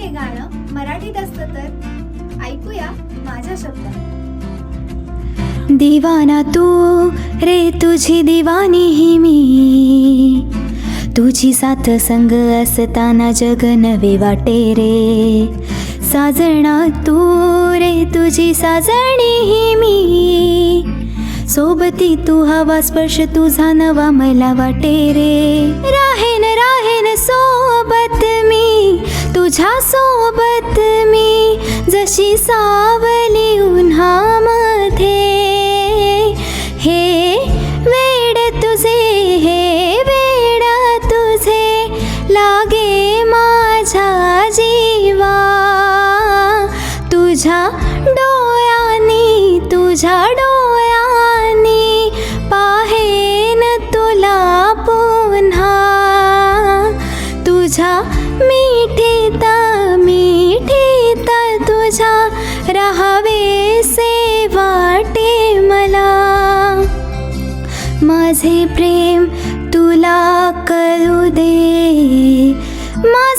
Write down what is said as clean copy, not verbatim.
हे गाणं मराठीत असतं तर ऐकूया माझ्या शब्दात. दिवाना तू रे तुझी दिवानी ही मी, तुझी साथ संग असताना जग नवे वाटे रे. साजणा तू रे तुझी साजणी ही मी, सोबती तू हवा स्पर्श तुझा नवा मला वाटे रे. राहेन राहेन सोबत मी, तुझ्या सोबत मी, जशी सावली उन्हामध्ये. हे वेड तुझे, हे वेड तुझे लागे माझ्या जीवा. तुझ्या डोळ्यांनी, तुझ्या डोळ्यांनी पाहेन तुला पुन्हा. तुझ्या मिठीत मिठीत तुझ्या राहावेसे वाटे मला. माझे प्रेम तुला कळू दे, माझे